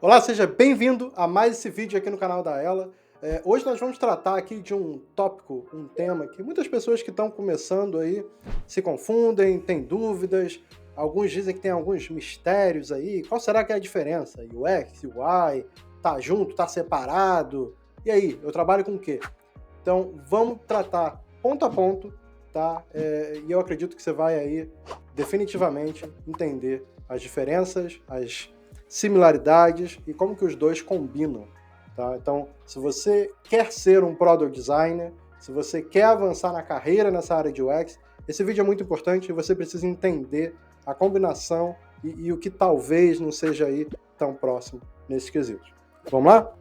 Olá, seja bem-vindo a mais esse vídeo aqui no canal da Ela. Hoje nós vamos tratar aqui de um tópico, um tema que muitas pessoas que estão começando aí se confundem, têm dúvidas, alguns dizem que tem alguns mistérios aí. Qual será que é a diferença? UX, UI, tá junto, tá separado? E aí, eu trabalho com o quê? Então, vamos tratar ponto a ponto, tá? E eu acredito que você vai aí definitivamente entender as diferenças, as similaridades e como que os dois combinam, tá? Então, se você quer ser um product designer, se você quer avançar na carreira nessa área de UX, esse vídeo é muito importante e você precisa entender a combinação e o que talvez não seja aí tão próximo nesses quesitos. Vamos lá?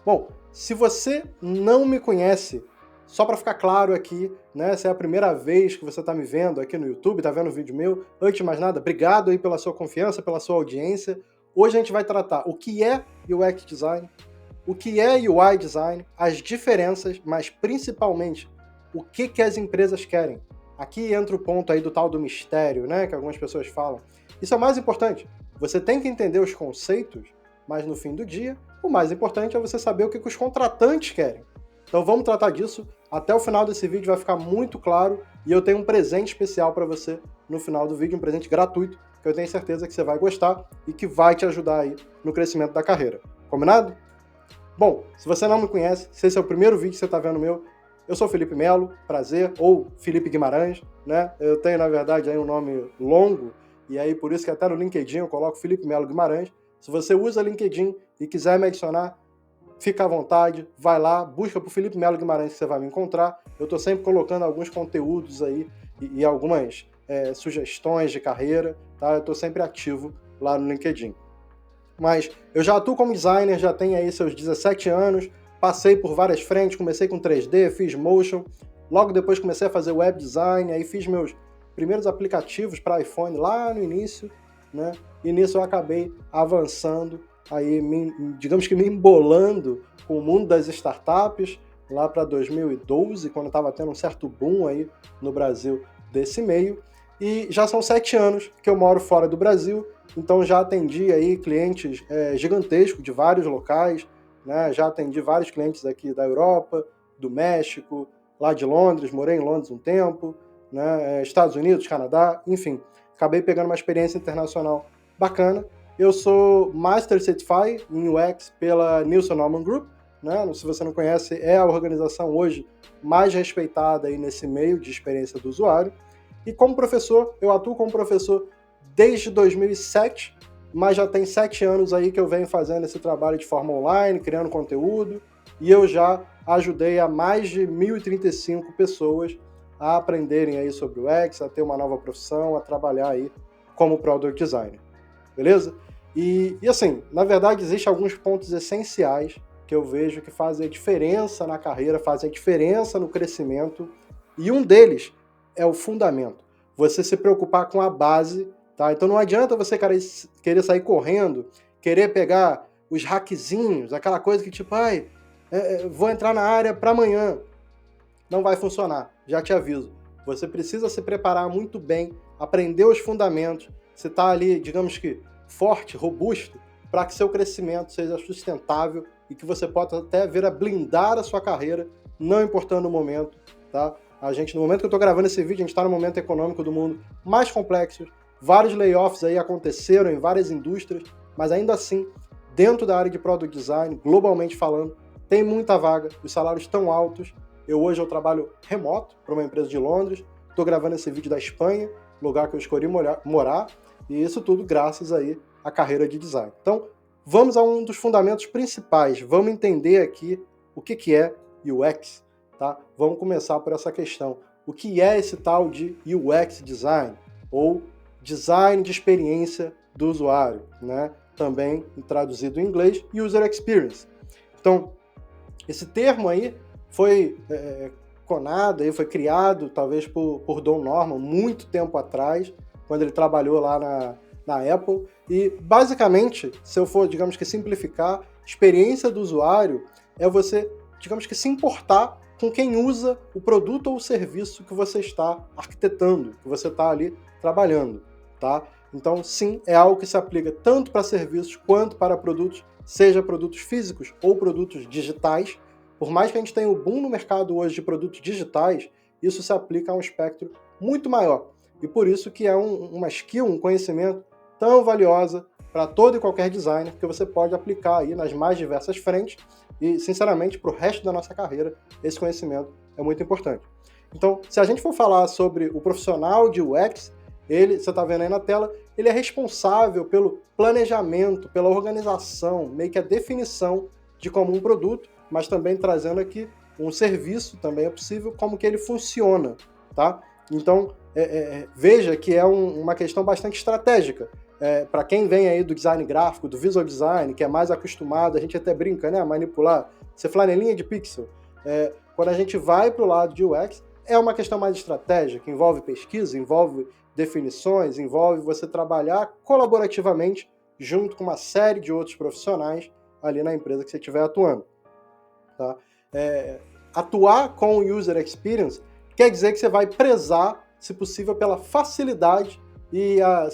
Bom, se você não me conhece, só para ficar claro aqui, né, se é a primeira vez que você está me vendo aqui no YouTube, está vendo o vídeo meu, antes de mais nada, obrigado aí pela sua confiança, pela sua audiência. Hoje a gente vai tratar o que é UX Design, o que é UI Design, as diferenças, mas principalmente o que as empresas querem. Aqui entra o ponto aí do tal do mistério, né, que algumas pessoas falam. Isso é o mais importante. Você tem que entender os conceitos, mas no fim do dia, o mais importante é você saber o que os contratantes querem. Então vamos tratar disso. Até o final desse vídeo vai ficar muito claro e eu tenho um presente especial para você no final do vídeo, um presente gratuito que eu tenho certeza que você vai gostar e que vai te ajudar aí no crescimento da carreira. Combinado? Bom, se você não me conhece, se esse é o primeiro vídeo que você está vendo meu, eu sou Felipe Melo, prazer, ou Felipe Guimarães, né? Eu tenho, na verdade, aí um nome longo, e aí por isso que até no LinkedIn eu coloco Felipe Melo Guimarães. Se você usa LinkedIn e quiser me adicionar, fica à vontade, vai lá, busca por Felipe Melo Guimarães que você vai me encontrar. Eu estou sempre colocando alguns conteúdos aí e algumas sugestões de carreira, tá? Eu estou sempre ativo lá no LinkedIn. Mas eu já atuo como designer, já tenho aí seus 17 anos, passei por várias frentes, comecei com 3D, fiz motion, logo depois comecei a fazer web design, aí fiz meus primeiros aplicativos para iPhone lá no início, né? E nisso eu acabei avançando, aí digamos que me embolando com o mundo das startups, lá para 2012, quando estava tendo um certo boom aí no Brasil desse meio. E já são 7 anos que eu moro fora do Brasil, então já atendi aí clientes gigantescos de vários locais, né? Já atendi vários clientes aqui da Europa, do México, lá de Londres, morei em Londres um tempo, né? Estados Unidos, Canadá, enfim. Acabei pegando uma experiência internacional bacana. Eu sou Master Certified em UX pela Nilson Norman Group, né? Se você não conhece, é a organização hoje mais respeitada aí nesse meio de experiência do usuário. E como professor, eu atuo como professor desde 2007, mas já tem 7 anos aí que eu venho fazendo esse trabalho de forma online, criando conteúdo, e eu já ajudei a mais de 1.035 pessoas a aprenderem aí sobre o UX, a ter uma nova profissão, a trabalhar aí como Product Designer, beleza? E assim, na verdade, existem alguns pontos essenciais que eu vejo que fazem a diferença na carreira, fazem a diferença no crescimento, e um deles é o fundamento. Você se preocupar com a base, tá? Então não adianta você querer sair correndo, querer pegar os hackzinhos, aquela coisa que tipo, vou entrar na área para amanhã. Não vai funcionar, já te aviso. Você precisa se preparar muito bem, aprender os fundamentos, você está ali, digamos que, forte, robusto, para que seu crescimento seja sustentável e que você possa até vir a blindar a sua carreira, não importando o momento, tá? No momento que eu estou gravando esse vídeo, a gente está no momento econômico do mundo mais complexo, vários layoffs aí aconteceram em várias indústrias, mas ainda assim, dentro da área de Product Design, globalmente falando, tem muita vaga, os salários estão altos. Hoje eu trabalho remoto para uma empresa de Londres, estou gravando esse vídeo da Espanha, lugar que eu escolhi morar, e isso tudo graças aí à carreira de design. Então, vamos a um dos fundamentos principais, vamos entender aqui o que é UX, tá? Vamos começar por essa questão. O que é esse tal de UX Design, ou Design de Experiência do Usuário, né? Também traduzido em inglês, User Experience. Então, esse termo aí foi conado, aí foi criado talvez por Don Norman muito tempo atrás, quando ele trabalhou lá na Apple, e basicamente, se eu for, digamos que simplificar, experiência do usuário é você, digamos que se importar com quem usa o produto ou o serviço que você está arquitetando, que você está ali trabalhando, tá? Então, sim, é algo que se aplica tanto para serviços quanto para produtos, seja produtos físicos ou produtos digitais. Por mais que a gente tenha o boom no mercado hoje de produtos digitais, isso se aplica a um espectro muito maior. E por isso que é uma skill, um conhecimento tão valiosa para todo e qualquer designer, que você pode aplicar aí nas mais diversas frentes e, sinceramente, para o resto da nossa carreira, esse conhecimento é muito importante. Então, se a gente for falar sobre o profissional de UX, ele, você está vendo aí na tela, ele é responsável pelo planejamento, pela organização, meio que a definição de como um produto, mas também trazendo aqui um serviço, também é possível, como que ele funciona, tá? Então, veja que é uma questão bastante estratégica. Para quem vem aí do design gráfico, do visual design, que é mais acostumado, a gente até brinca, né, a manipular, ser flanelinha de pixel. Quando a gente vai para o lado de UX, é uma questão mais estratégica, envolve pesquisa, envolve definições, envolve você trabalhar colaborativamente junto com uma série de outros profissionais ali na empresa que você estiver atuando. Tá? Atuar com o User Experience quer dizer que você vai prezar, se possível, pela facilidade e a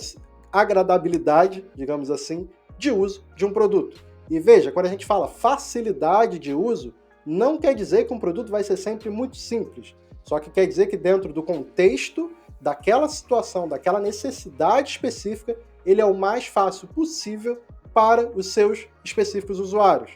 agradabilidade, digamos assim, de uso de um produto. E veja, quando a gente fala facilidade de uso, não quer dizer que um produto vai ser sempre muito simples, só que quer dizer que dentro do contexto daquela situação, daquela necessidade específica, ele é o mais fácil possível para os seus específicos usuários.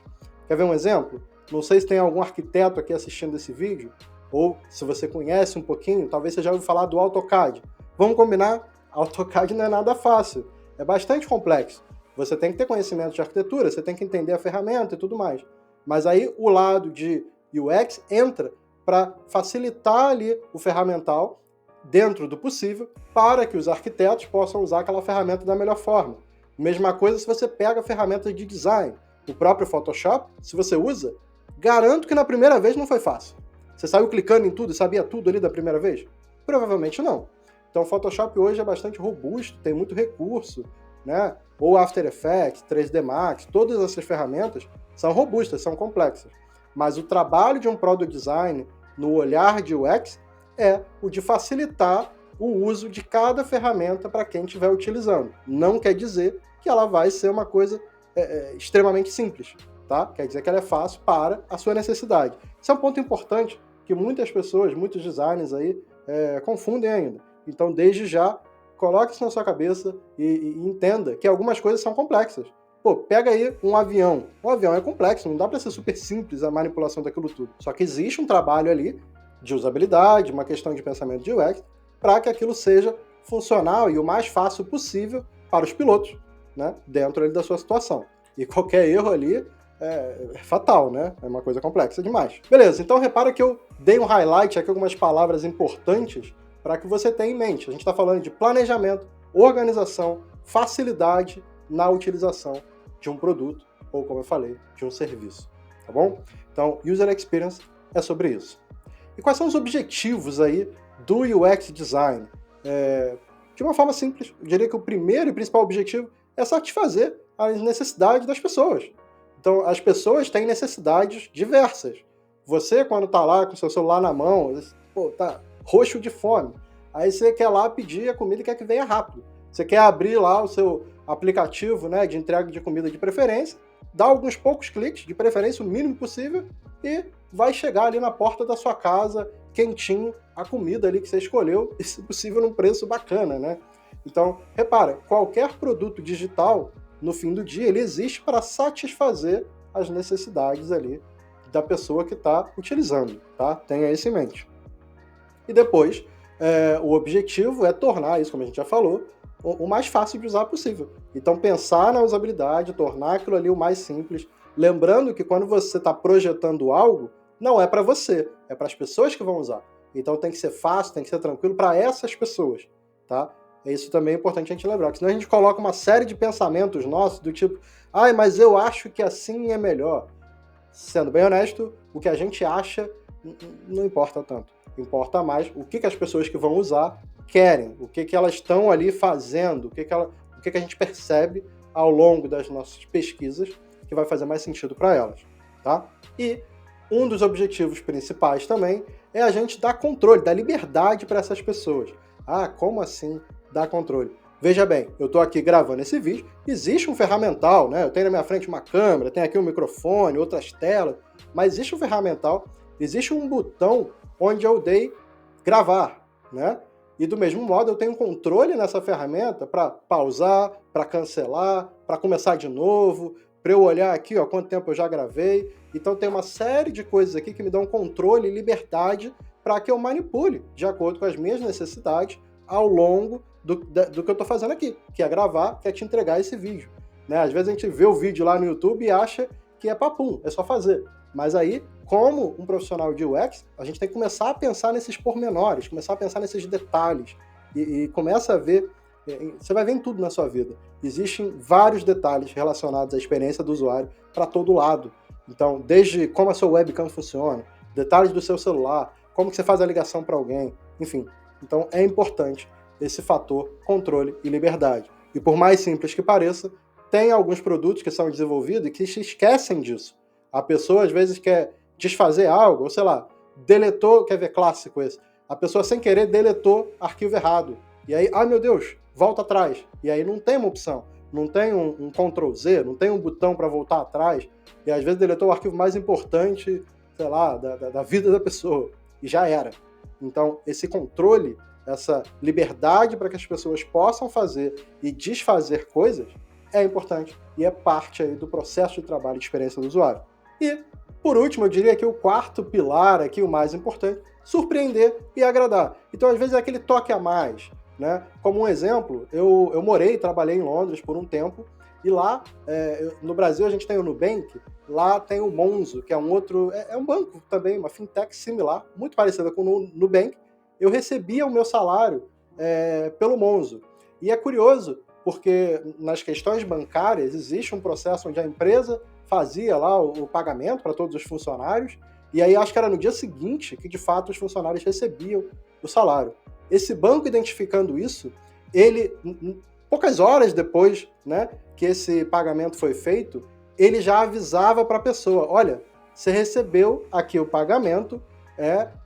Quer ver um exemplo? Não sei se tem algum arquiteto aqui assistindo esse vídeo, ou se você conhece um pouquinho, talvez você já ouviu falar do AutoCAD. Vamos combinar? AutoCAD não é nada fácil, é bastante complexo. Você tem que ter conhecimento de arquitetura, você tem que entender a ferramenta e tudo mais. Mas aí o lado de UX entra para facilitar ali o ferramental, dentro do possível, para que os arquitetos possam usar aquela ferramenta da melhor forma. Mesma coisa se você pega ferramentas de design. O próprio Photoshop, se você usa, garanto que na primeira vez não foi fácil. Você saiu clicando em tudo e sabia tudo ali da primeira vez? Provavelmente não. Então o Photoshop hoje é bastante robusto, tem muito recurso, né? Ou After Effects, 3D Max, todas essas ferramentas são robustas, são complexas. Mas o trabalho de um Product Design no olhar de UX é o de facilitar o uso de cada ferramenta para quem estiver utilizando. Não quer dizer que ela vai ser uma coisa extremamente simples, tá? Quer dizer que ela é fácil para a sua necessidade. Isso é um ponto importante que muitas pessoas, muitos designers aí confundem ainda. Então, desde já, coloque isso na sua cabeça e entenda que algumas coisas são complexas. Pô, pega aí um avião. O avião é complexo, não dá para ser super simples a manipulação daquilo tudo. Só que existe um trabalho ali de usabilidade, uma questão de pensamento de UX, para que aquilo seja funcional e o mais fácil possível para os pilotos, né, dentro ali da sua situação. E qualquer erro ali é fatal, né? É uma coisa complexa demais. Beleza, então repara que eu dei um highlight aqui, algumas palavras importantes para que você tenha em mente. A gente está falando de planejamento, organização, facilidade na utilização de um produto, ou como eu falei, de um serviço, tá bom? Então, User Experience é sobre isso. E quais são os objetivos aí do UX Design? De uma forma simples, eu diria que o primeiro e principal objetivo é satisfazer as necessidades das pessoas. Então, as pessoas têm necessidades diversas. Você, quando está lá com seu celular na mão, tá roxo de fome, aí você quer lá pedir a comida e quer que venha rápido. Você quer abrir lá o seu aplicativo, né, de entrega de comida de preferência, dá alguns poucos cliques, de preferência o mínimo possível, e vai chegar ali na porta da sua casa, quentinho, a comida ali que você escolheu, e se possível num preço bacana, né? Então, repara, qualquer produto digital, no fim do dia, ele existe para satisfazer as necessidades ali da pessoa que está utilizando, tá? Tenha isso em mente. E depois, o objetivo é tornar isso, como a gente já falou, o mais fácil de usar possível. Então, pensar na usabilidade, tornar aquilo ali o mais simples, lembrando que quando você está projetando algo, não é para você, é para as pessoas que vão usar. Então, tem que ser fácil, tem que ser tranquilo para essas pessoas, tá? Isso também é importante a gente lembrar, porque senão a gente coloca uma série de pensamentos nossos do tipo, mas eu acho que assim é melhor. Sendo bem honesto, o que a gente acha não importa tanto. Importa mais o que as pessoas que vão usar querem, o que elas estão ali fazendo, o que a gente percebe ao longo das nossas pesquisas que vai fazer mais sentido para elas, tá? E um dos objetivos principais também é a gente dar controle, dar liberdade para essas pessoas. Ah, como assim dar controle? Veja bem, eu estou aqui gravando esse vídeo, existe um ferramental, né? Eu tenho na minha frente uma câmera, tenho aqui um microfone, outras telas, mas existe um ferramental, existe um botão onde eu dei gravar, né? E do mesmo modo eu tenho controle nessa ferramenta para pausar, para cancelar, para começar de novo, para eu olhar aqui, ó, quanto tempo eu já gravei. Então tem uma série de coisas aqui que me dão controle e liberdade para que eu manipule de acordo com as minhas necessidades ao longo do que eu estou fazendo aqui, que é gravar, que é te entregar esse vídeo, né? Às vezes a gente vê o vídeo lá no YouTube e acha que é papum, é só fazer. Mas aí, como um profissional de UX, a gente tem que começar a pensar nesses pormenores, começar a pensar nesses detalhes e começa a ver, você vai ver em tudo na sua vida. Existem vários detalhes relacionados à experiência do usuário para todo lado. Então, desde como a sua webcam funciona, detalhes do seu celular, como que você faz a ligação para alguém, enfim. Então, é importante esse fator controle e liberdade. E por mais simples que pareça, tem alguns produtos que são desenvolvidos e que se esquecem disso. A pessoa, às vezes, quer desfazer algo, ou sei lá, deletou, quer ver, clássico esse, a pessoa sem querer deletou arquivo errado. E aí, ai meu Deus, volta atrás. E aí não tem uma opção, não tem um Ctrl Z, não tem um botão para voltar atrás. E às vezes deletou o arquivo mais importante, sei lá, da vida da pessoa. E já era. Então, esse controle, essa liberdade para que as pessoas possam fazer e desfazer coisas, é importante e é parte aí do processo de trabalho e de experiência do usuário. E, por último, eu diria que o quarto pilar aqui, o mais importante, surpreender e agradar. Então, às vezes, é aquele toque a mais, né? Como um exemplo, eu morei e trabalhei em Londres por um tempo, e lá, no Brasil, a gente tem o Nubank, lá tem o Monzo, que é um outro, é um banco também, uma fintech similar, muito parecida com o Nubank. Eu recebia o meu salário pelo Monzo. E é curioso, porque nas questões bancárias existe um processo onde a empresa fazia lá o pagamento para todos os funcionários, e aí acho que era no dia seguinte que de fato os funcionários recebiam o salário. Esse banco, identificando isso, ele, poucas horas depois, né, que esse pagamento foi feito, ele já avisava para a pessoa, olha, você recebeu aqui o pagamento,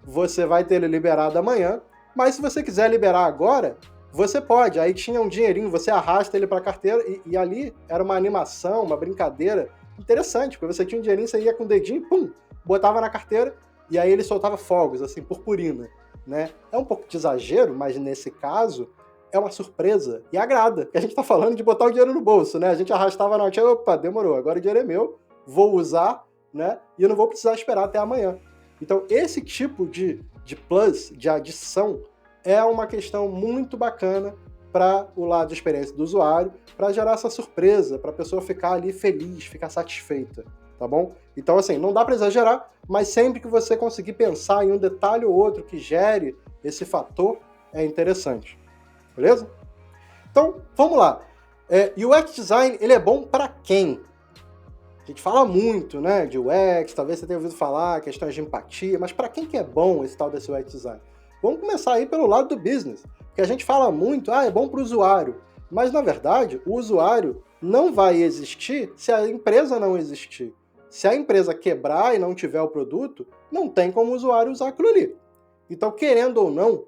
você vai ter ele liberado amanhã, mas se você quiser liberar agora, você pode. Aí tinha um dinheirinho, você arrasta ele para a carteira e ali era uma animação, uma brincadeira interessante, porque você tinha um dinheirinho, você ia com o dedinho, pum, botava na carteira e aí ele soltava fogos, assim, purpurina, né? É um pouco de exagero, mas nesse caso é uma surpresa e agrada, que a gente tá falando de botar o dinheiro no bolso, né? A gente arrastava na notinha, opa, demorou, agora o dinheiro é meu, vou usar, né? E eu não vou precisar esperar até amanhã. Então, esse tipo de plus, de adição, é uma questão muito bacana para o lado de experiência do usuário, para gerar essa surpresa, para a pessoa ficar ali feliz, ficar satisfeita, tá bom? Então, assim, não dá para exagerar, mas sempre que você conseguir pensar em um detalhe ou outro que gere esse fator, é interessante, beleza? Então, vamos lá. UX Design, ele é bom para quem? A gente fala muito, né, de UX, talvez você tenha ouvido falar, questões de empatia, mas para quem que é bom esse tal desse UX Design? Vamos começar aí pelo lado do business, porque a gente fala muito, é bom para o usuário, mas na verdade o usuário não vai existir se a empresa não existir. Se a empresa quebrar e não tiver o produto, não tem como o usuário usar aquilo ali. Então, querendo ou não,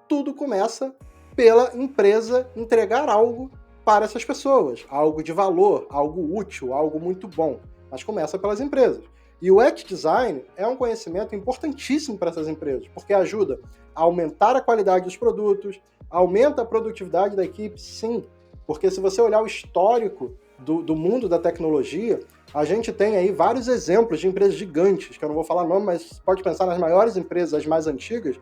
tudo começa pela empresa entregar algo para essas pessoas, algo de valor, algo útil, algo muito bom, mas começa pelas empresas. E o UX Design é um conhecimento importantíssimo para essas empresas, porque ajuda a aumentar a qualidade dos produtos, aumenta a produtividade da equipe, sim, porque se você olhar o histórico do mundo da tecnologia, a gente tem aí vários exemplos de empresas gigantes, que eu não vou falar nome, mas pode pensar nas maiores empresas, as mais antigas,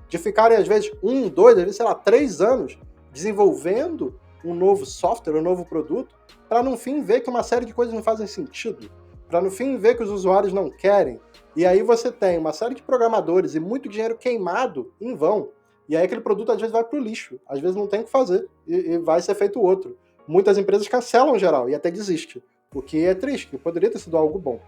de ficarem às vezes 1, 2, às vezes, 3 anos desenvolvendo um novo software, um novo produto, para no fim ver que uma série de coisas não fazem sentido, para no fim ver que os usuários não querem. E aí você tem uma série de programadores e muito dinheiro queimado em vão. E aí aquele produto às vezes vai para o lixo, às vezes não tem o que fazer e vai ser feito outro. Muitas empresas cancelam geral e até desistem, o que é triste, que poderia ter sido algo bom.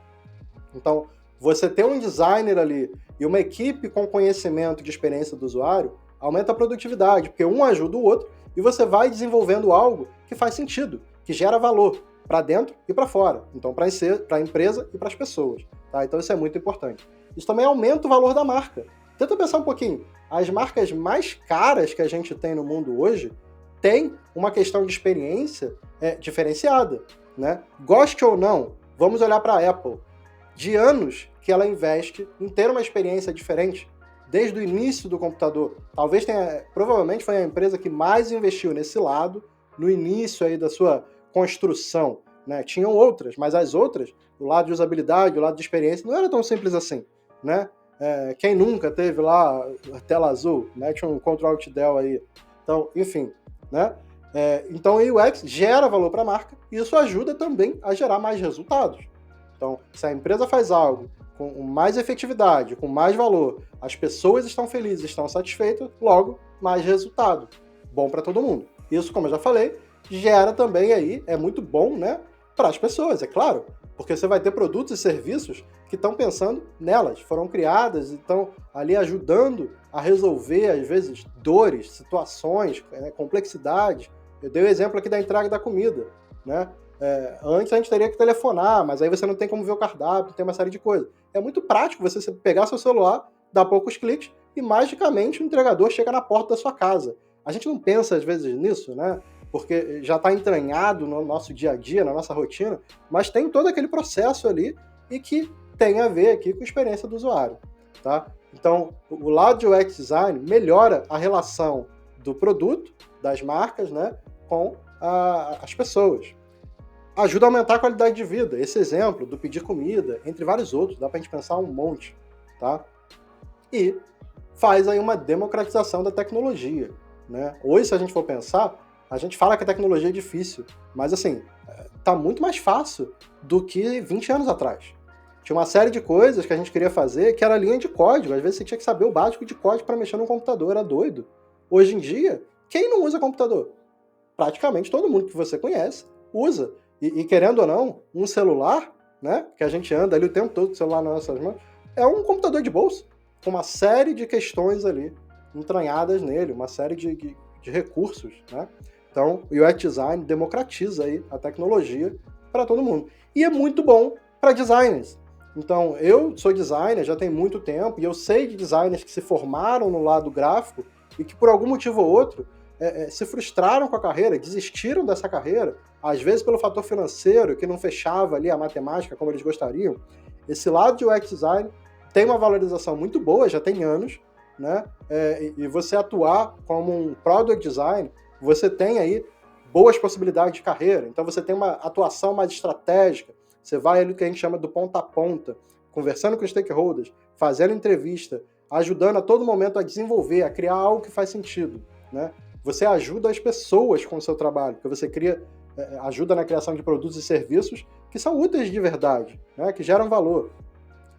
Então, você ter um designer ali e uma equipe com conhecimento de experiência do usuário aumenta a produtividade, porque um ajuda o outro e você vai desenvolvendo algo que faz sentido, que gera valor. para dentro e para fora. Então, para a empresa e para as pessoas. Tá? Então, isso é muito importante. Isso também aumenta o valor da marca. Tenta pensar um pouquinho. As marcas mais caras que a gente tem no mundo hoje têm uma questão de experiência diferenciada. Né? Goste ou não, vamos olhar para a Apple. De anos que ela investe em ter uma experiência diferente, desde o início do computador. Provavelmente foi a empresa que mais investiu nesse lado, no início aí da sua construção. Né? Tinham outras, mas as outras, o lado de usabilidade, o lado de experiência, não era tão simples assim. Né? Quem nunca teve lá a tela azul? Mete um Ctrl Alt Del aí. Então, enfim. Né? Então, o UX gera valor para a marca e isso ajuda também a gerar mais resultados. Então, se a empresa faz algo com mais efetividade, com mais valor, as pessoas estão felizes, estão satisfeitas, logo, mais resultado. Bom para todo mundo. Isso, como eu já falei, gera também aí, é muito bom, né, para as pessoas, é claro, porque você vai ter produtos e serviços que estão pensando nelas, foram criadas e estão ali ajudando a resolver, às vezes, dores, situações, complexidades. Eu dei o exemplo aqui da entrega da comida, né? Antes a gente teria que telefonar, mas aí você não tem como ver o cardápio, tem uma série de coisas. É muito prático você pegar seu celular, dar poucos cliques e magicamente o entregador chega na porta da sua casa. A gente não pensa às vezes nisso, né? Porque já está entranhado no nosso dia a dia, na nossa rotina, mas tem todo aquele processo ali e que tem a ver aqui com a experiência do usuário. Tá? Então, o lado de UX Design melhora a relação do produto, das marcas, né, com as pessoas. Ajuda a aumentar a qualidade de vida. Esse exemplo do pedir comida, entre vários outros, dá pra gente pensar um monte, tá? E faz aí uma democratização da tecnologia, né? Hoje, se a gente for pensar, a gente fala que a tecnologia é difícil, mas assim, tá muito mais fácil do que 20 anos atrás. Tinha uma série de coisas que a gente queria fazer que era linha de código, às vezes você tinha que saber o básico de código para mexer no computador, era doido. Hoje em dia, quem não usa computador? Praticamente todo mundo que você conhece usa. E querendo ou não, um celular, né, que a gente anda ali o tempo todo com o celular nas nossas mãos, é um computador de bolsa, com uma série de questões ali entranhadas nele, uma série de recursos, né? Então, o UX Design democratiza aí a tecnologia para todo mundo. E é muito bom para designers. Então, eu sou designer já tem muito tempo, e eu sei de designers que se formaram no lado gráfico e que por algum motivo ou outro se frustraram com a carreira, desistiram dessa carreira, às vezes pelo fator financeiro, que não fechava ali a matemática como eles gostariam. Esse lado de UX Design tem uma valorização muito boa, já tem anos, né? E você atuar como um Product Design, você tem aí boas possibilidades de carreira. Então você tem uma atuação mais estratégica, você vai ali o que a gente chama do ponta a ponta, conversando com os stakeholders, fazendo entrevista, ajudando a todo momento a desenvolver, a criar algo que faz sentido, né? Você ajuda as pessoas com o seu trabalho, porque você ajuda na criação de produtos e serviços que são úteis de verdade, né? Que geram valor.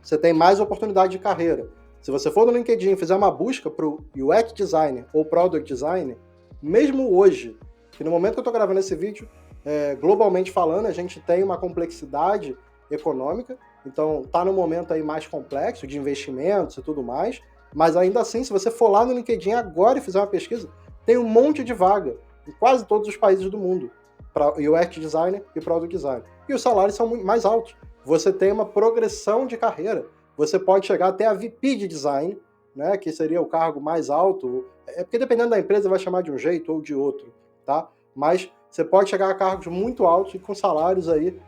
Você tem mais oportunidade de carreira. Se você for no LinkedIn e fizer uma busca para o UX Designer ou Product Designer, mesmo hoje, que no momento que eu estou gravando esse vídeo, globalmente falando, a gente tem uma complexidade econômica, então está no momento aí mais complexo de investimentos e tudo mais, mas ainda assim, se você for lá no LinkedIn agora e fizer uma pesquisa, tem um monte de vaga em quase todos os países do mundo para UX Designer e Product Designer. E os salários são mais altos. Você tem uma progressão de carreira. Você pode chegar até a VP de Design, né, que seria o cargo mais alto. Porque dependendo da empresa vai chamar de um jeito ou de outro, tá? Mas você pode chegar a cargos muito altos e com salários aí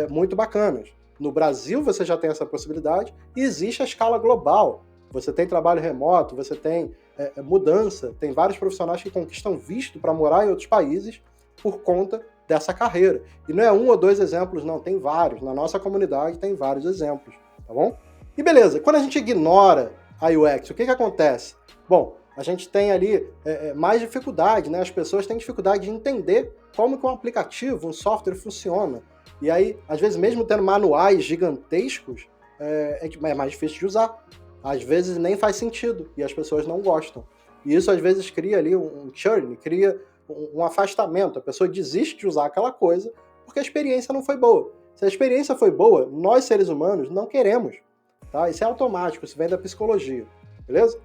muito bacanas. No Brasil você já tem essa possibilidade e existe a escala global. Você tem trabalho remoto, você tem mudança, tem vários profissionais que conquistam visto para morar em outros países por conta dessa carreira. E não é um ou dois exemplos, não, tem vários. Na nossa comunidade tem vários exemplos, tá bom? E beleza, quando a gente ignora a UX, o que acontece? Bom, a gente tem ali mais dificuldade, né? As pessoas têm dificuldade de entender como que um aplicativo, um software funciona. E aí, às vezes, mesmo tendo manuais gigantescos, é mais difícil de usar. Às vezes nem faz sentido e as pessoas não gostam. E isso às vezes cria ali um churn, cria um afastamento. A pessoa desiste de usar aquela coisa porque a experiência não foi boa. Se a experiência foi boa, nós seres humanos não queremos. Tá? Isso é automático, isso vem da psicologia. Beleza?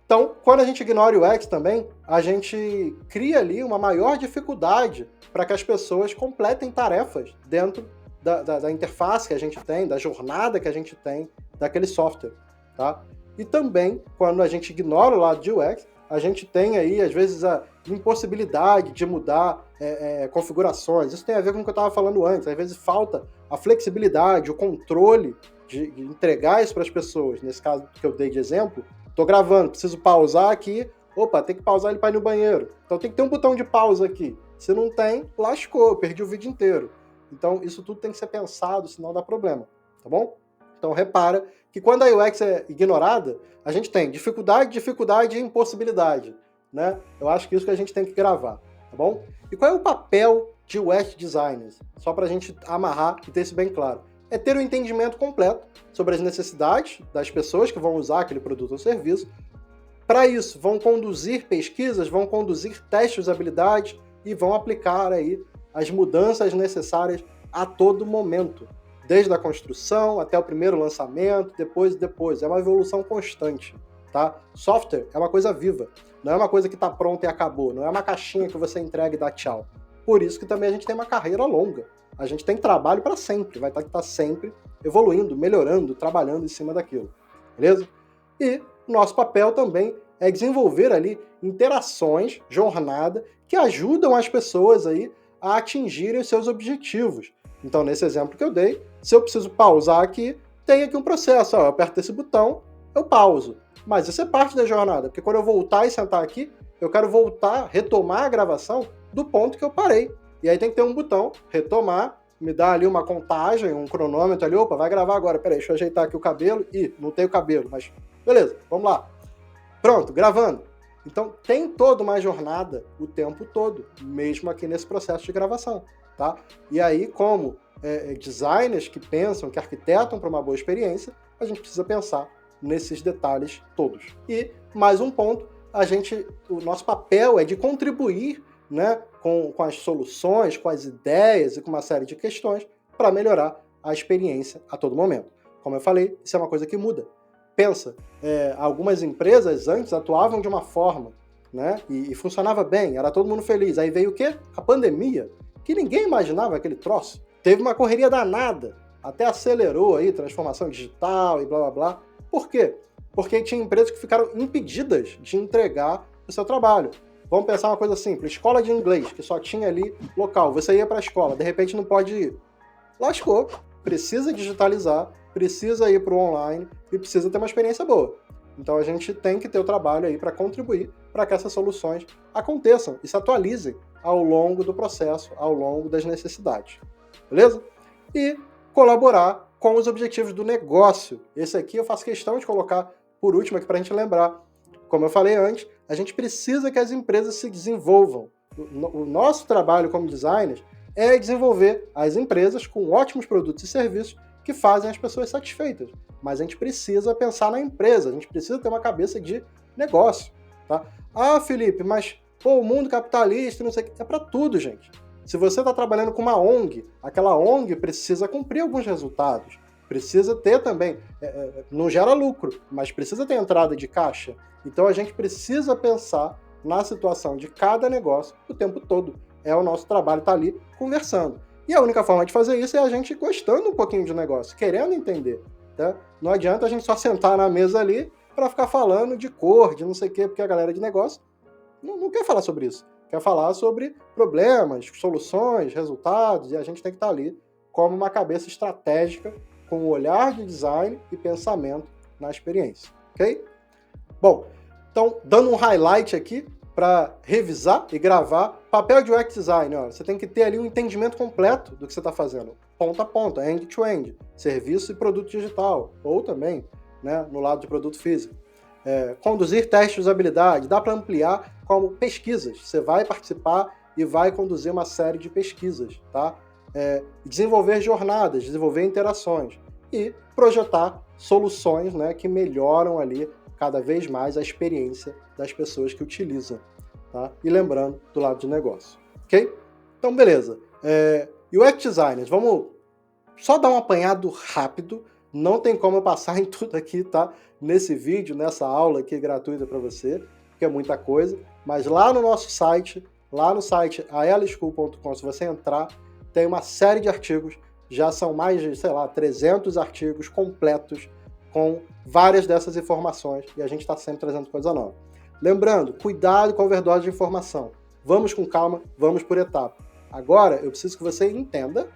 Então, quando a gente ignora o UX também, a gente cria ali uma maior dificuldade para que as pessoas completem tarefas dentro da interface que a gente tem, da jornada que a gente tem daquele software, tá? E também, quando a gente ignora o lado de UX, a gente tem aí, às vezes, a impossibilidade de mudar configurações. Isso tem a ver com o que eu estava falando antes. Às vezes falta a flexibilidade, o controle de entregar isso para as pessoas. Nesse caso que eu dei de exemplo, estou gravando, preciso pausar aqui. Opa, tem que pausar ele para ir no banheiro. Então tem que ter um botão de pausa aqui. Se não tem, lascou, perdi o vídeo inteiro. Então isso tudo tem que ser pensado, senão dá problema, tá bom? Então repara que quando a UX é ignorada, a gente tem dificuldade, dificuldade e impossibilidade, né? Eu acho que isso que a gente tem que gravar, tá bom? E qual é o papel de UX designers? Só para a gente amarrar e ter isso bem claro. É ter um entendimento completo sobre as necessidades das pessoas que vão usar aquele produto ou serviço. Para isso, vão conduzir pesquisas, vão conduzir testes de usabilidade e vão aplicar aí as mudanças necessárias a todo momento, desde a construção até o primeiro lançamento, depois. É uma evolução constante, tá? Software é uma coisa viva, não é uma coisa que está pronta e acabou, não é uma caixinha que você entrega e dá tchau. Por isso que também a gente tem uma carreira longa. A gente tem trabalho para sempre, vai estar sempre evoluindo, melhorando, trabalhando em cima daquilo, beleza? E nosso papel também é desenvolver ali interações, jornada, que ajudam as pessoas aí a atingirem os seus objetivos. Então, nesse exemplo que eu dei, se eu preciso pausar aqui, tem aqui um processo, ó, eu aperto esse botão, eu pauso. Mas isso é parte da jornada, porque quando eu voltar e sentar aqui, eu quero voltar, retomar a gravação do ponto que eu parei. E aí tem que ter um botão, retomar, me dá ali uma contagem, um cronômetro ali, opa, vai gravar agora, peraí, deixa eu ajeitar aqui o cabelo, ih, não tem o cabelo, mas beleza, vamos lá. Pronto, gravando. Então tem toda uma jornada o tempo todo, mesmo aqui nesse processo de gravação, tá? E aí, como designers que pensam, que arquitetam para uma boa experiência, a gente precisa pensar nesses detalhes todos. E, mais um ponto, o nosso papel é de contribuir, né, com as soluções, com as ideias e com uma série de questões para melhorar a experiência a todo momento. Como eu falei, isso é uma coisa que muda. Pensa, algumas empresas antes atuavam de uma forma, né, e funcionava bem, era todo mundo feliz. Aí veio o quê? A pandemia, que ninguém imaginava aquele troço. Teve uma correria danada, até acelerou aí transformação digital e blá blá blá. Por quê? Porque tinha empresas que ficaram impedidas de entregar o seu trabalho. Vamos pensar uma coisa simples, escola de inglês, que só tinha ali local. Você ia para a escola, de repente não pode ir. Lascou, precisa digitalizar, precisa ir para o online e precisa ter uma experiência boa. Então a gente tem que ter o trabalho aí para contribuir para que essas soluções aconteçam e se atualizem ao longo do processo, ao longo das necessidades. Beleza? E colaborar com os objetivos do negócio. Esse aqui eu faço questão de colocar por último aqui para a gente lembrar. Como eu falei antes, a gente precisa que as empresas se desenvolvam. O nosso trabalho como designers é desenvolver as empresas com ótimos produtos e serviços que fazem as pessoas satisfeitas. Mas a gente precisa pensar na empresa, a gente precisa ter uma cabeça de negócio. Tá? Ah, Felipe, mas o mundo capitalista, não sei o que, é para tudo, gente. Se você está trabalhando com uma ONG, aquela ONG precisa cumprir alguns resultados. Precisa ter também, não gera lucro, mas precisa ter entrada de caixa. Então a gente precisa pensar na situação de cada negócio o tempo todo. É o nosso trabalho estar ali conversando. E a única forma de fazer isso é a gente gostando um pouquinho de negócio, querendo entender. Tá? Não adianta a gente só sentar na mesa ali para ficar falando de cor, de não sei o quê, porque a galera de negócio não quer falar sobre isso. Quer falar sobre problemas, soluções, resultados, e a gente tem que estar ali como uma cabeça estratégica, com um olhar de design e pensamento na experiência, ok? Bom, então, dando um highlight aqui para revisar e gravar, papel de UX design, ó, você tem que ter ali um entendimento completo do que você está fazendo, ponta a ponta, end-to-end, serviço e produto digital, ou também, né, no lado de produto físico. Conduzir testes de usabilidade, dá para ampliar como pesquisas. Você vai participar e vai conduzir uma série de pesquisas, tá? Desenvolver jornadas, desenvolver interações e projetar soluções, né, que melhoram ali cada vez mais a experiência das pessoas que utilizam, tá? E lembrando do lado de negócio, ok? Então, beleza. UX designers, vamos só dar um apanhado rápido Não tem como eu passar em tudo aqui, tá? Nesse vídeo, nessa aula aqui gratuita para você, porque é muita coisa. Mas lá no nosso site, lá no site aelaschool.com, se você entrar, tem uma série de artigos. Já são mais de, sei lá, 300 artigos completos com várias dessas informações. E a gente está sempre trazendo coisa nova. Lembrando, cuidado com a overdose de informação. Vamos com calma, vamos por etapa. Agora, eu preciso que você entenda,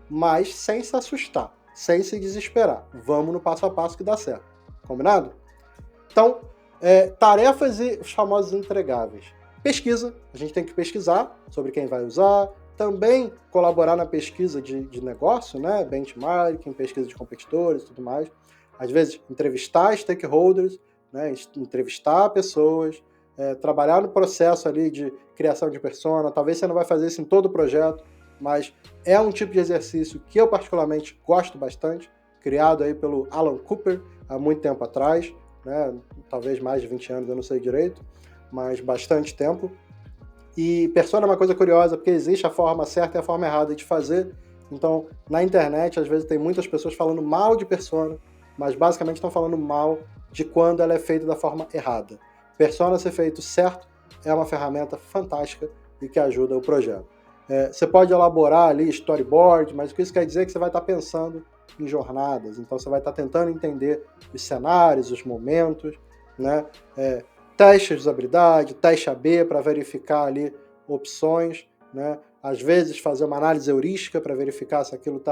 mas sem se assustar, sem se desesperar. Vamos no passo a passo que dá certo. Combinado? Então, tarefas e os famosos entregáveis. Pesquisa, a gente tem que pesquisar sobre quem vai usar, também colaborar na pesquisa de negócio, né? Benchmarking, pesquisa de competidores e tudo mais. Às vezes, entrevistar stakeholders, né? Entrevistar pessoas, trabalhar no processo ali de criação de persona. Talvez você não vai fazer isso em todo o projeto, mas é um tipo de exercício que eu particularmente gosto bastante, criado aí pelo Alan Cooper há muito tempo atrás, né? Talvez mais de 20 anos, eu não sei direito, mas bastante tempo. E persona é uma coisa curiosa, porque existe a forma certa e a forma errada de fazer. Então, na internet, às vezes tem muitas pessoas falando mal de persona, mas basicamente estão falando mal de quando ela é feita da forma errada. Persona ser feito certo é uma ferramenta fantástica e que ajuda o projeto. Você pode elaborar ali storyboard, mas o que isso quer dizer é que você vai estar pensando em jornadas. Então, você vai estar tentando entender os cenários, os momentos, né? Teste de usabilidade, teste AB para verificar ali opções, né? Às vezes fazer uma análise heurística para verificar se aquilo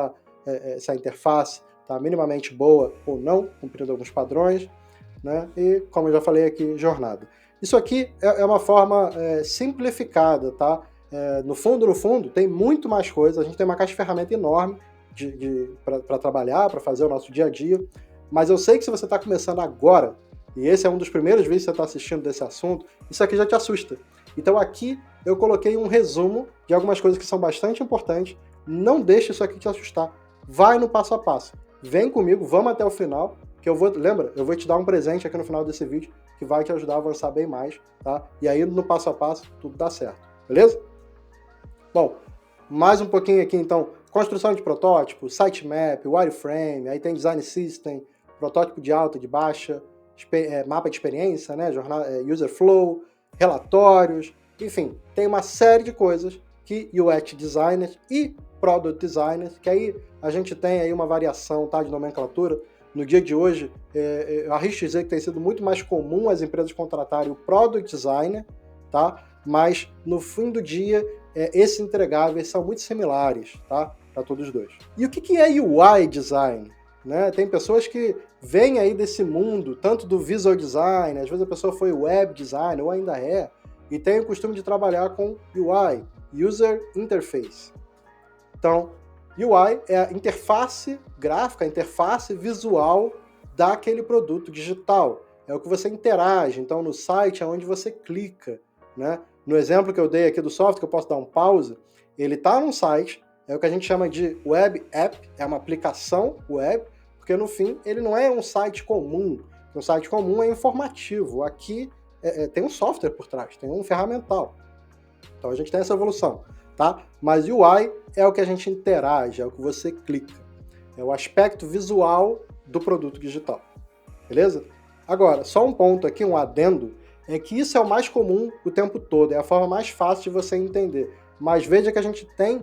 se a interface está minimamente boa ou não, cumprindo alguns padrões, né? E, como eu já falei aqui, jornada. Isso aqui é uma forma simplificada, tá? No fundo, tem muito mais coisa. A gente tem uma caixa de ferramenta enorme para trabalhar, para fazer o nosso dia a dia, mas eu sei que se você está começando agora, e esse é um dos primeiros vídeos que você está assistindo desse assunto, isso aqui já te assusta. Então aqui eu coloquei um resumo de algumas coisas que são bastante importantes. Não deixe isso aqui te assustar. Vai no passo a passo. Vem comigo, vamos até o final, que eu vou te dar um presente aqui no final desse vídeo que vai te ajudar a avançar bem mais, tá? E aí no passo a passo tudo dá certo, beleza? Bom, mais um pouquinho aqui então, construção de protótipo, sitemap, wireframe, aí tem design system, protótipo de alta, de baixa, mapa de experiência, né, user flow, relatórios, enfim, tem uma série de coisas que UX designers e product designers, que aí a gente tem aí uma variação, tá, de nomenclatura. No dia de hoje, eu arrisco dizer que tem sido muito mais comum as empresas contratarem o product designer, tá, mas no fim do dia, esses entregáveis são muito similares, tá, para todos os dois. E o que é UI design? Né? Tem pessoas que vêm aí desse mundo, tanto do visual design, às vezes a pessoa foi web design, ou ainda e tem o costume de trabalhar com UI, User Interface. Então, UI é a interface gráfica, a interface visual daquele produto digital. É o que você interage, então no site é onde você clica. Né? No exemplo que eu dei aqui do software, que eu posso dar um pause, ele está num site, é o que a gente chama de web app, é uma aplicação web, porque no fim ele não é um site comum. Um site comum é informativo. Aqui tem um software por trás, tem um ferramental. Então a gente tem essa evolução, tá? Mas UI é o que a gente interage, é o que você clica. É o aspecto visual do produto digital. Beleza? Agora, só um ponto aqui, um adendo, é que isso é o mais comum o tempo todo, é a forma mais fácil de você entender. Mas veja que a gente tem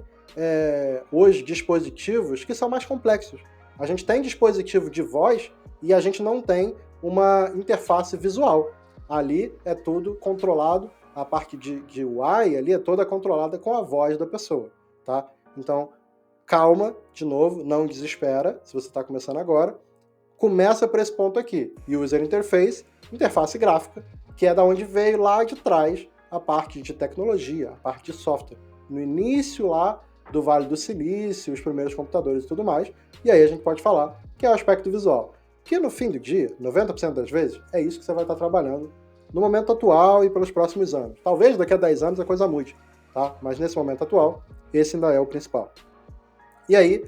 hoje dispositivos que são mais complexos. A gente tem dispositivo de voz e a gente não tem uma interface visual. Ali é tudo controlado, a parte de UI ali é toda controlada com a voz da pessoa, tá? Então, calma, de novo, não desespera, se você está começando agora. Começa por esse ponto aqui, User Interface, interface gráfica, que é da onde veio lá de trás a parte de tecnologia, a parte de software. No início lá do Vale do Silício, os primeiros computadores e tudo mais, e aí a gente pode falar que é o aspecto visual. Que no fim do dia, 90% das vezes, é isso que você vai estar trabalhando no momento atual e pelos próximos anos. Talvez daqui a 10 anos a coisa mude, tá? Mas nesse momento atual, esse ainda é o principal. E aí,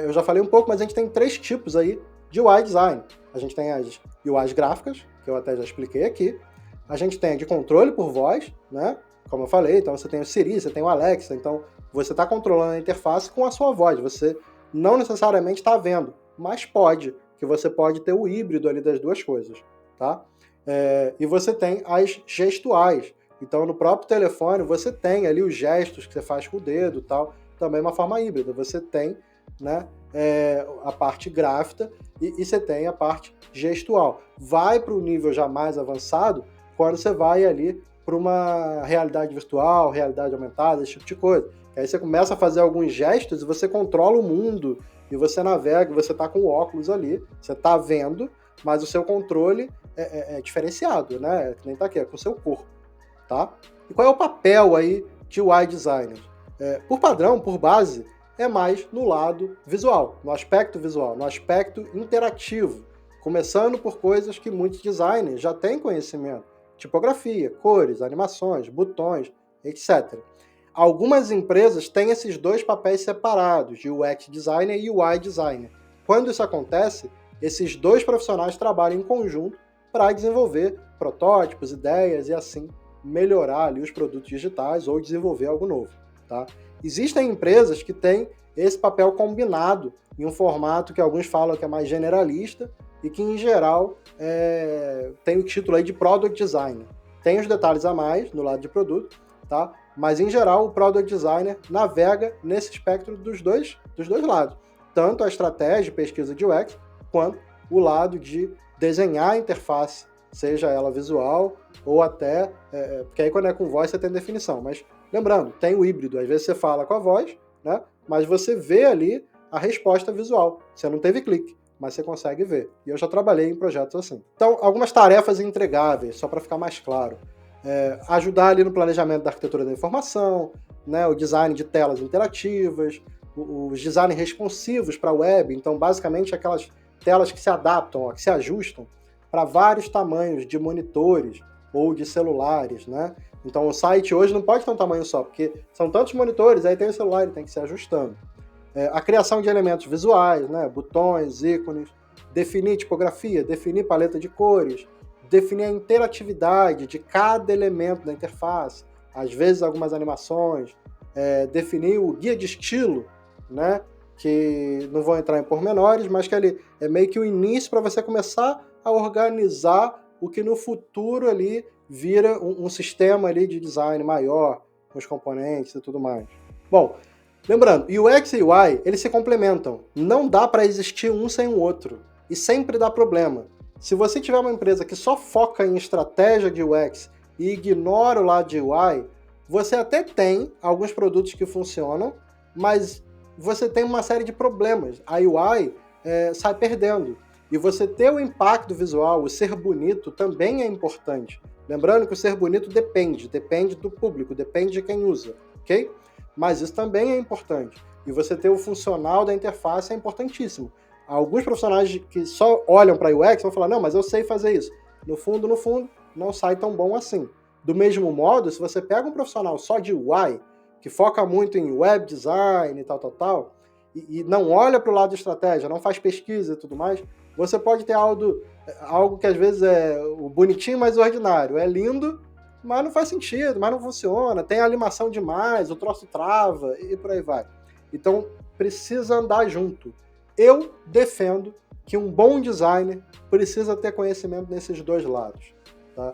eu já falei um pouco, mas a gente tem 3 tipos aí de UI design. A gente tem as UIs gráficas, que eu até já expliquei aqui. A gente tem a de controle por voz, né? Como eu falei, então você tem o Siri, você tem o Alexa, então você está controlando a interface com a sua voz, você não necessariamente está vendo, mas que você pode ter o híbrido ali das duas coisas, tá? E você tem as gestuais. Então, no próprio telefone, você tem ali os gestos que você faz com o dedo e tal, também uma forma híbrida. Você tem, né, a parte gráfica e você tem a parte gestual. Vai para o nível já mais avançado quando você vai ali para uma realidade virtual, realidade aumentada, esse tipo de coisa. Aí você começa a fazer alguns gestos e você controla o mundo, e você navega, você está com o óculos ali, você está vendo, mas o seu controle é diferenciado, né? Que nem tá aqui, é com o seu corpo, tá? E qual é o papel aí de UI designer? Por padrão, por base, é mais no lado visual, no aspecto visual, no aspecto interativo, começando por coisas que muitos designers já têm conhecimento, tipografia, cores, animações, botões, etc. Algumas empresas têm esses dois papéis separados, de UX designer e UI designer. Quando isso acontece, esses dois profissionais trabalham em conjunto para desenvolver protótipos, ideias e assim melhorar ali os produtos digitais ou desenvolver algo novo, tá? Existem empresas que têm esse papel combinado em um formato que alguns falam que é mais generalista e que, em geral, tem o título aí de Product Designer. Tem os detalhes a mais no lado de produto, tá? Mas, em geral, o Product Designer navega nesse espectro dos dois lados. Tanto a estratégia e pesquisa de UX, quanto o lado de desenhar a interface, seja ela visual ou até... porque aí quando é com voz você tem definição, mas lembrando, tem o híbrido. Às vezes você fala com a voz, né? Mas você vê ali a resposta visual. Você não teve clique, mas você consegue ver. E eu já trabalhei em projetos assim. Então, algumas tarefas entregáveis, só para ficar mais claro. Ajudar ali no planejamento da arquitetura da informação, né, o design de telas interativas, os design responsivos para a web, então basicamente aquelas telas que se adaptam, que se ajustam para vários tamanhos de monitores ou de celulares, né? Então o site hoje não pode ter um tamanho só, porque são tantos monitores, aí tem o celular, ele tem que se ajustando. A criação de elementos visuais, né, botões, ícones, definir tipografia, definir paleta de cores, definir a interatividade de cada elemento da interface, às vezes algumas animações, definir o guia de estilo, né, que não vou entrar em pormenores, mas que ali é meio que o início para você começar a organizar o que no futuro ali vira um sistema ali de design maior, com os componentes e tudo mais. Bom, lembrando, UX e UI, eles se complementam. Não dá para existir um sem o outro. E sempre dá problema. Se você tiver uma empresa que só foca em estratégia de UX e ignora o lado de UI, você até tem alguns produtos que funcionam, mas você tem uma série de problemas. A UI sai perdendo. E você ter o impacto visual, o ser bonito, também é importante. Lembrando que o ser bonito depende do público, depende de quem usa, ok? Mas isso também é importante. E você ter o funcional da interface é importantíssimo. Alguns profissionais que só olham para UX vão falar, não, mas eu sei fazer isso. No fundo, não sai tão bom assim. Do mesmo modo, se você pega um profissional só de UI, que foca muito em web design e tal, e não olha para o lado de estratégia, não faz pesquisa e tudo mais, você pode ter algo que às vezes é o bonitinho, mas ordinário. É lindo, mas não faz sentido, mas não funciona, tem animação demais, o troço trava e por aí vai. Então, precisa andar junto. Eu defendo que um bom designer precisa ter conhecimento nesses dois lados. Tá?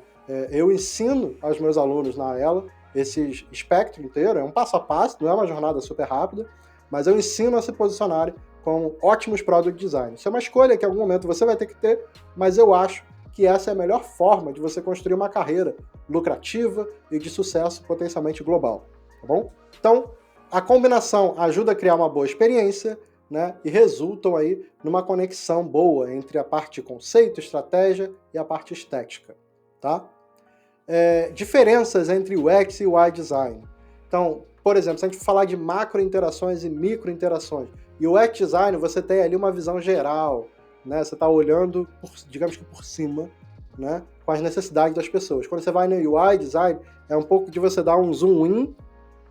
Eu ensino aos meus alunos na aula esse espectro inteiro, é um passo a passo, não é uma jornada super rápida, mas eu ensino a se posicionarem como ótimos product designers. Isso é uma escolha que em algum momento você vai ter que ter, mas eu acho que essa é a melhor forma de você construir uma carreira lucrativa e de sucesso potencialmente global, tá bom? Então, a combinação ajuda a criar uma boa experiência, né, e resultam aí numa conexão boa entre a parte de conceito, estratégia e a parte estética, tá? Diferenças entre UX e UI design. Então, por exemplo, se a gente for falar de macro interações e micro interações, e o UX design você tem ali uma visão geral, né? Você está olhando, digamos que por cima, né, com as necessidades das pessoas. Quando você vai no UI design, é um pouco de você dar um zoom in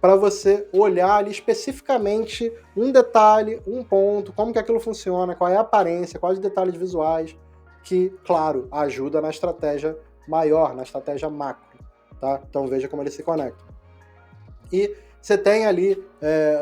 para você olhar ali especificamente um detalhe, um ponto, como que aquilo funciona, qual é a aparência, quais os detalhes visuais, que, claro, ajuda na estratégia maior, na estratégia macro, tá? Então veja como eles se conectam. E você tem ali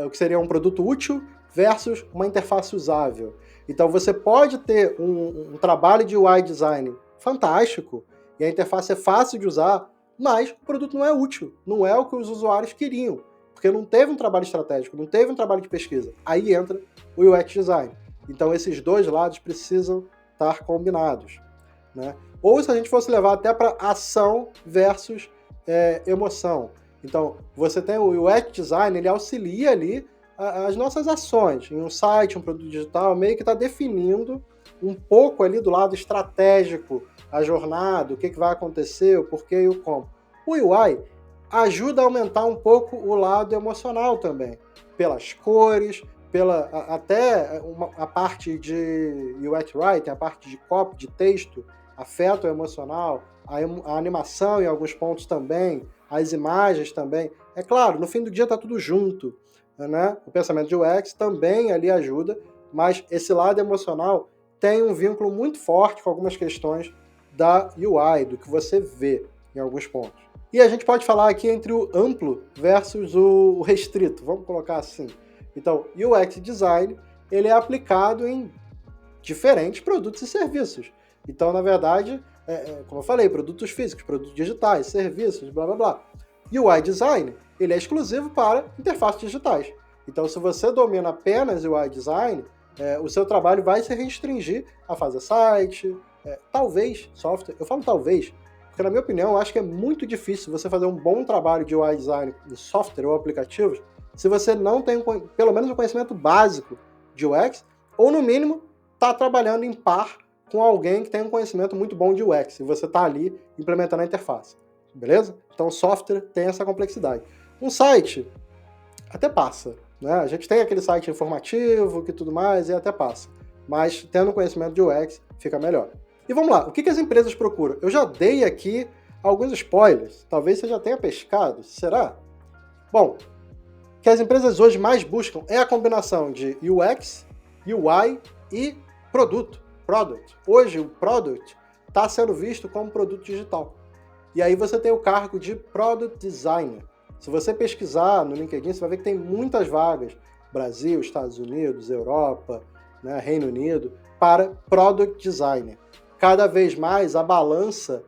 o que seria um produto útil versus uma interface usável. Então você pode ter um trabalho de UI design fantástico, e a interface é fácil de usar, mas o produto não é útil, não é o que os usuários queriam, porque não teve um trabalho estratégico, não teve um trabalho de pesquisa. Aí entra o UX design. Então esses dois lados precisam estar combinados, né? Ou se a gente fosse levar até para ação versus emoção. Então, você tem o UX design, ele auxilia ali as nossas ações. Em um site, um produto digital, meio que está definindo um pouco ali do lado estratégico, a jornada, o que vai acontecer, o porquê e o como. O UI ajuda a aumentar um pouco o lado emocional também, pelas cores, até a parte de UX Writing, a parte de copy, de texto, afeta o emocional, a animação em alguns pontos também, as imagens também. É claro, no fim do dia está tudo junto, né? O pensamento de UX também ali ajuda, mas esse lado emocional tem um vínculo muito forte com algumas questões da UI, do que você vê em alguns pontos. E a gente pode falar aqui entre o amplo versus o restrito, vamos colocar assim. Então, UX Design, ele é aplicado em diferentes produtos e serviços. Então, na verdade, como eu falei, produtos físicos, produtos digitais, serviços, blá blá blá. UI Design, ele é exclusivo para interfaces digitais. Então, se você domina apenas UI Design, o seu trabalho vai se restringir a fazer site, talvez software. Eu falo talvez, porque na minha opinião, eu acho que é muito difícil você fazer um bom trabalho de UI Design em software ou aplicativos se você não tem pelo menos um conhecimento básico de UX, ou no mínimo está trabalhando em par com alguém que tem um conhecimento muito bom de UX, e você está ali implementando a interface. Beleza? Então o software tem essa complexidade. Um site até passa, né? A gente tem aquele site informativo que tudo mais e até passa. Mas tendo conhecimento de UX fica melhor. E vamos lá, o que as empresas procuram? Eu já dei aqui alguns spoilers, talvez você já tenha pescado, será? Bom, o que as empresas hoje mais buscam é a combinação de UX, UI e produto. Product. Hoje o product está sendo visto como produto digital. E aí você tem o cargo de Product Designer. Se você pesquisar no LinkedIn, você vai ver que tem muitas vagas, Brasil, Estados Unidos, Europa, né, Reino Unido, para Product Designer. Cada vez mais a balança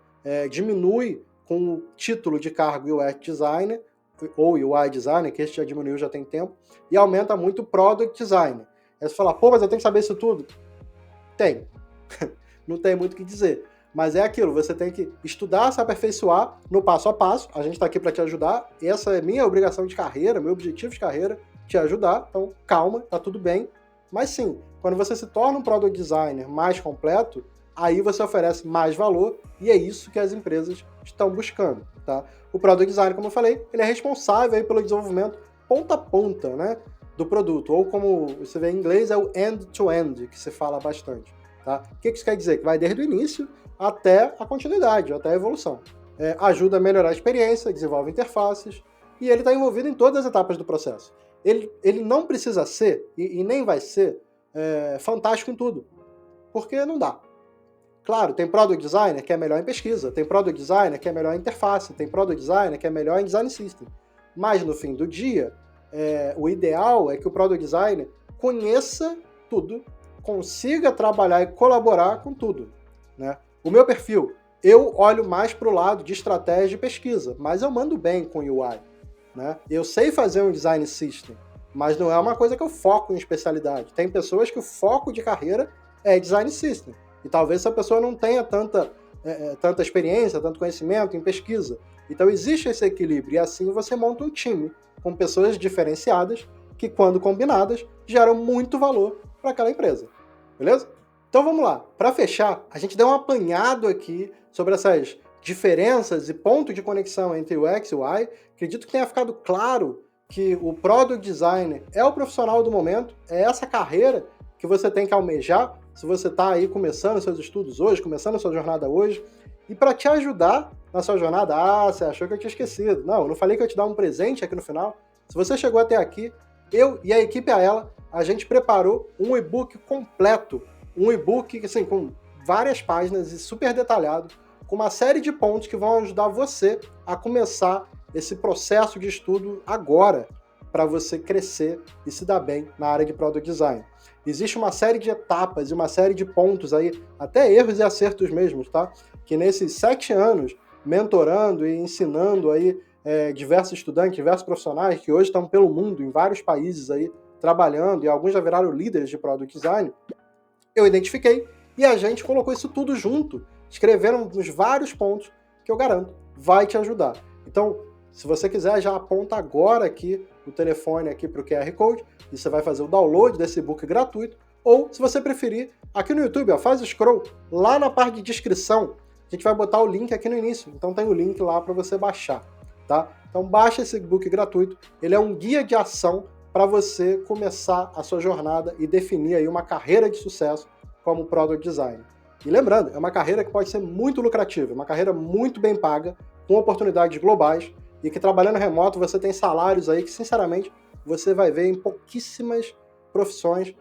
diminui com o título de cargo UX Designer, ou UI Designer, que esse já diminuiu já tem tempo, e aumenta muito o Product Designer. Aí você fala, pô, mas eu tenho que saber isso tudo? Tem. Não tem muito o que dizer. Mas é aquilo, você tem que estudar, se aperfeiçoar no passo a passo. A gente está aqui para te ajudar. Essa é minha obrigação de carreira, meu objetivo de carreira, te ajudar. Então, calma, tá tudo bem. Mas sim, quando você se torna um Product Designer mais completo, aí você oferece mais valor e é isso que as empresas estão buscando, tá? O Product Designer, como eu falei, ele é responsável aí pelo desenvolvimento ponta a ponta, né, do produto. Ou como você vê em inglês, é o end-to-end, que se fala bastante. Tá? O que isso quer dizer? Que vai desde o início até a continuidade, até a evolução. Ajuda a melhorar a experiência, desenvolve interfaces, e ele está envolvido em todas as etapas do processo. Ele não precisa ser, e nem vai ser, fantástico em tudo, porque não dá. Claro, tem Product Designer que é melhor em pesquisa, tem Product Designer que é melhor em interface, tem Product Designer que é melhor em Design System. Mas, no fim do dia, o ideal é que o Product Designer conheça tudo, consiga trabalhar e colaborar com tudo, né? O meu perfil, eu olho mais para o lado de estratégia e pesquisa, mas eu mando bem com UI, né? Eu sei fazer um Design System, mas não é uma coisa que eu foco em especialidade. Tem pessoas que o foco de carreira é Design System, e talvez essa pessoa não tenha tanta experiência, tanto conhecimento em pesquisa. Então existe esse equilíbrio, e assim você monta um time com pessoas diferenciadas que, quando combinadas, geram muito valor para aquela empresa. Beleza? Então vamos lá. Para fechar, a gente deu um apanhado aqui sobre essas diferenças e pontos de conexão entre o UX e o UI. Acredito que tenha ficado claro que o Product Designer é o profissional do momento, é essa carreira que você tem que almejar se você está aí começando seus estudos hoje, começando a sua jornada hoje. E para te ajudar na sua jornada, você achou que eu tinha esquecido. Não, eu não falei que eu ia te dar um presente aqui no final. Se você chegou até aqui, eu e a equipe a gente preparou um e-book completo, um e-book assim, com várias páginas e super detalhado, com uma série de pontos que vão ajudar você a começar esse processo de estudo agora, para você crescer e se dar bem na área de Product Design. Existe uma série de etapas e uma série de pontos aí, até erros e acertos mesmos, tá? Que nesses 7 anos, mentorando e ensinando aí diversos estudantes, diversos profissionais que hoje estão pelo mundo, em vários países aí, trabalhando, e alguns já viraram líderes de Product Design, eu identifiquei e a gente colocou isso tudo junto, escreveram nos vários pontos que eu garanto vai te ajudar. Então, se você quiser, já aponta agora aqui o telefone aqui para o QR Code e você vai fazer o download desse e-book gratuito, ou se você preferir, aqui no YouTube, ó, faz o scroll, lá na parte de descrição, a gente vai botar o link aqui no início, então tem o link lá para você baixar, tá? Então baixa esse e-book gratuito, ele é um guia de ação para você começar a sua jornada e definir aí uma carreira de sucesso como Product Designer. E lembrando, é uma carreira que pode ser muito lucrativa, uma carreira muito bem paga, com oportunidades globais, e que trabalhando remoto você tem salários aí que, sinceramente, você vai ver em pouquíssimas profissões,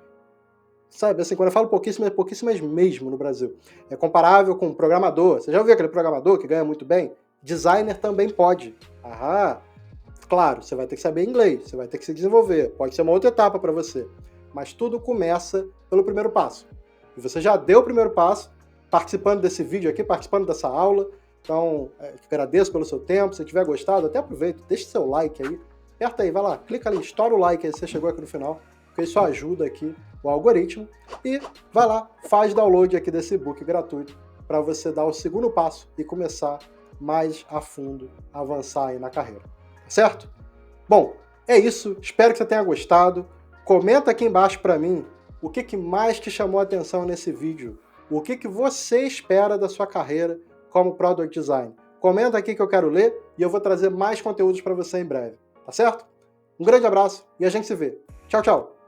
sabe? Assim, quando eu falo pouquíssimas, pouquíssimas mesmo no Brasil. É comparável com programador. Você já ouviu aquele programador que ganha muito bem? Designer também pode. Ah, claro, você vai ter que saber inglês, você vai ter que se desenvolver, pode ser uma outra etapa para você, mas tudo começa pelo primeiro passo. E você já deu o primeiro passo, participando desse vídeo aqui, participando dessa aula, então agradeço pelo seu tempo, se tiver gostado, até aproveita, deixa seu like aí, aperta aí, vai lá, clica ali, estoura o like aí se você chegou aqui no final, porque isso ajuda aqui o algoritmo, e vai lá, faz download aqui desse e-book gratuito, para você dar o segundo passo e começar mais a fundo, a avançar aí na carreira. Certo? Bom, é isso. Espero que você tenha gostado. Comenta aqui embaixo para mim o que mais te chamou a atenção nesse vídeo. O que você espera da sua carreira como Product Design. Comenta aqui que eu quero ler e eu vou trazer mais conteúdos para você em breve. Tá certo? Um grande abraço e a gente se vê. Tchau, tchau!